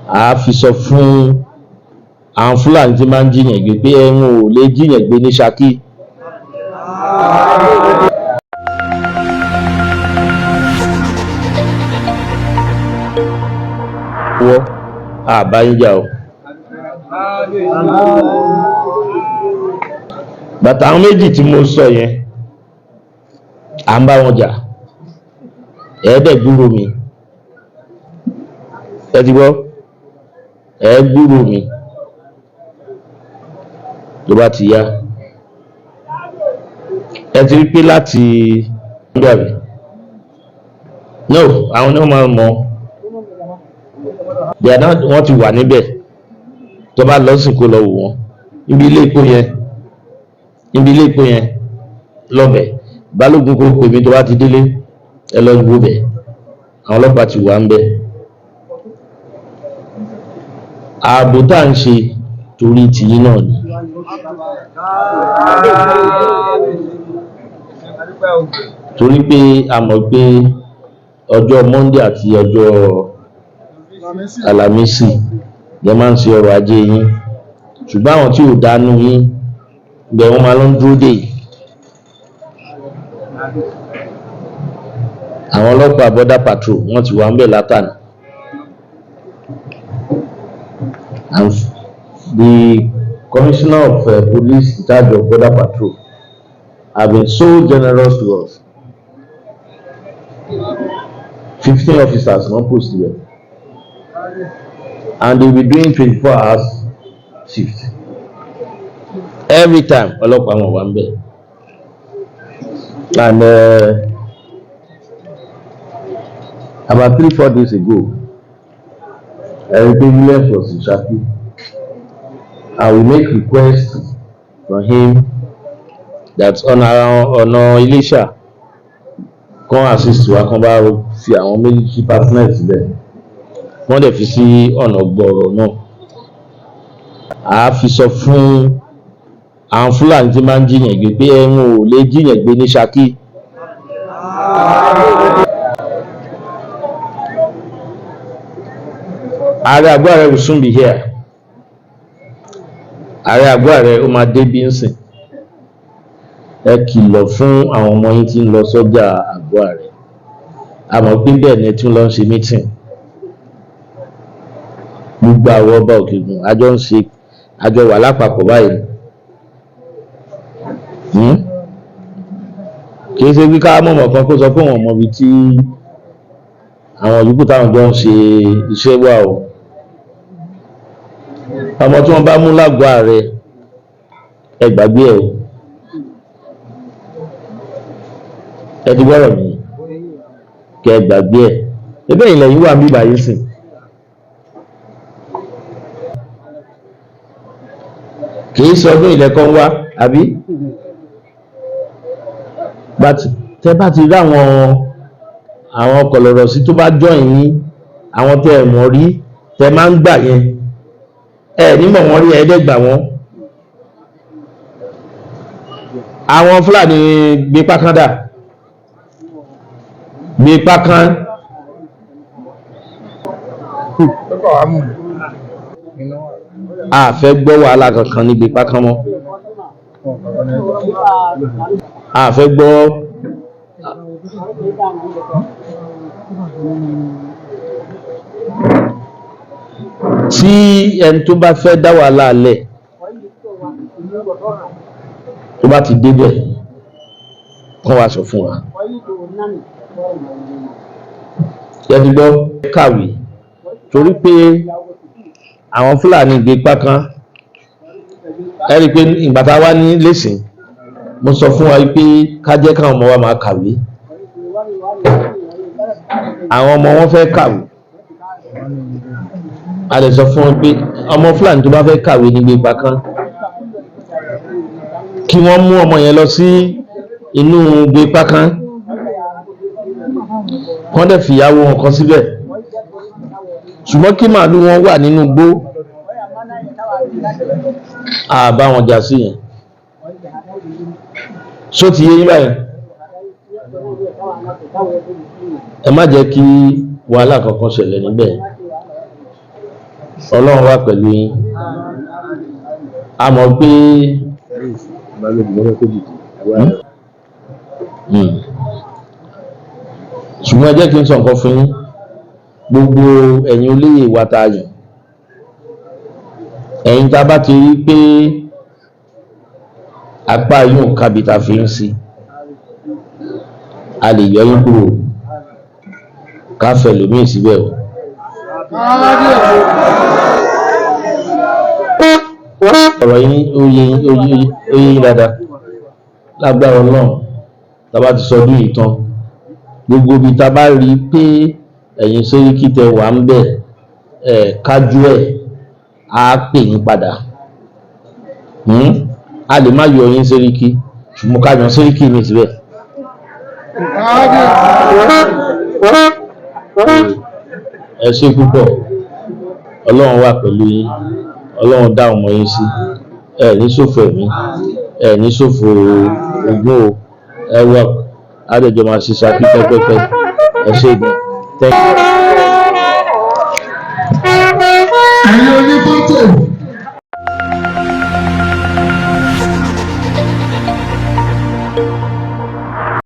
a fi sọ fún àwọn Fúlàní tí máa ń jiyàn gbé pé ẹ̀wọ̀n ò lè jiyàn gbé ní Ṣakí. wọ́ àbáyíjà o. Bàtà àwọn méjì tí mo sọ yẹn à ń bá wọn jà ẹ̀ẹ́dẹ̀ gbúrò mi ẹ ti gbọ́ ẹ̀ gbúrò mi tó bá ti yá ẹ ti rí pé láti gbàgbé no àwọn náà máa mọ wọ́n ti wà níbẹ̀ tó bá lọ sí kó lọ wò wọ́n níbi ilé epo yẹn lọ́bẹ̀ Balógun kò pè mí tó bá ti délé ẹ lọ gbó bẹ̀ àwọn ọlọ́pàá ti wà ń bẹ̀. Ààbò tá à ń ṣe torí tìyín náà ni. Torí pé a mọ̀ pé ọjọ́ Monday àti ọjọ́ Àlàmísì lẹ máa ń ṣe ọrọ̀ ajé yín ṣùgbọ́n àwọn tí ò dánú yín bẹ̀ wọ́n máa lọ ń dúró dè yìí. Àwọn ọlọ́pàá border patrol wọ́n ti wà ń bẹ̀ látàná. And the commissioner of police in charge of border patrol have been so generous to us. 15 officers not posted there. And they will be doing 24 hours shift. Every time, ọlọ́pàá wọn wà ń bẹ̀. And about 3-4 days ago, Everything Williams was in Ṣakí. I will make request from him that ọ̀nà Iléṣà kan assist wa kan bá fi àwọn military personnel sílẹ̀ wọ́n dẹ̀ fi sí ọ̀nà gbọ̀ọ̀rọ̀ náà. A fi sọ fún àwọn Fúlàní tí máa ń jiyàn gbé pé ẹ̀wọ̀n ò lè jiyàn gbé ní Ṣakí. Ààrẹ Àgọ́-Ààrẹ will soon be here. Ààrẹ Àgọ́-Ààrẹ ó máa dé bí ń sìn. Ẹ kìlọ̀ fún àwọn ọmọ yín tí ń lọ sọ́jà Àgọ́-Ààrẹ. A mọ̀ pé bẹ́ẹ̀ ni tí ń lọ ń ṣe meeting. Gbogbo àwọn ọba Òkè-Ògùn àjọ wà lápapọ̀ báyìí. Kì í ṣe bí ká mọ̀mọ̀ kan kó sọ pé wọ́n mọ̀ bí tí àwọn yòókù táwọn jọ ń ṣe iṣẹ́ wà o. Ọmọ tí wọ́n bá mú lágọ̀ọ́ ààrẹ ẹ gbàgbé ẹ̀ o. Ẹ ti gbọ́rọ̀ mi kẹ ẹ gbàgbé ẹ̀. Ẹgbẹ́ ilẹ̀ yìí wà ń bíbà yìí sìn. Kì í sọ ọdún ilẹ̀ kan wá àbí? Tẹ bá ti rí àwọn kọ̀lọ̀rọ̀ sí tó bá join yín àwọn tẹ ẹ̀ mọ̀ rí tẹ máa ń gbà yẹn ẹ nímọ̀ wọ́n rí ẹ̀ẹ́dẹ́gbà wọn. Àwọn Fúlàní gbé pákán dà gbé pákán. A fẹ́ gbọ́ wàhálà kankan níbi pákán mọ́. A fẹ́ gbọ́ tí ẹni tó bá fẹ́ dá wàhálà lẹ̀ tó bá ti débẹ̀ kán wá sọ fún wa. Ẹni gbọ́ kàwé torí pé àwọn Fúlàní gbé pákán ẹ̀rí pé ìgbà tá a wá ní lẹ́sìn mo sọ fún wa pé ká jẹ́ káwọn ọmọ wa máa kàwé. Àwọn ọmọ wọn fẹ́ kàwé. A lè sọ fún wọn pé ọmọ Fúlàní tó bá fẹ́ kàwé ní gbé pákán kí wọ́n mú ọmọ yẹn lọ sí inú gbé pákán wọ́n dẹ̀ fìyàwó wọn kan síbẹ̀ ṣùgbọ́n kí màálù wọn wà nínú igbó àbá wọn jà sí yẹn. Ṣó ti yé yín báyìí? Ẹ má jẹ́ kí wàhálà kankan ṣẹlẹ̀ níbẹ̀. Ọlọ́run wà pẹ̀lú yín. A mọ̀ pé ṣùgbọ́n ẹ jẹ́ kí n sọ nǹkan fún yín, gbogbo ẹ̀yin olóyè wa tá a yàn, ẹ̀yin tá a bá ti rí pé apá yóò kábi tá a fi ń sí, a lè yọ yín kúrò ká fẹ́ lòmíì síbẹ̀ o. Ọ̀rọ̀ yín ó yé yín dáadáa. Lágbára Ọlọ́run tá a bá ti sọ ọdún yìí tán, gbogbo ibi tá a bá rí pé ẹ̀yin Sẹ́ríkí tẹ wà ń bẹ̀ kájú ẹ̀ á pè yín padà. A lè má yọ yín Sẹ́ríkí ṣùgbọ́n ká yan Sẹ́ríkí mi síbẹ̀. Ẹ ṣé púpọ̀, Ọlọ́run wà pẹ̀lú yín, Ọlọ́run dá ọmọ yín sí, ẹ ní ṣòfò ẹ̀mí, ẹ ní ṣòfò ogún o, ẹ wà àdẹjọ máa ṣiṣẹ́ pípẹ́pẹ́pẹ́. Ẹ ṣé gan. Ẹ̀yin onífọ́tò.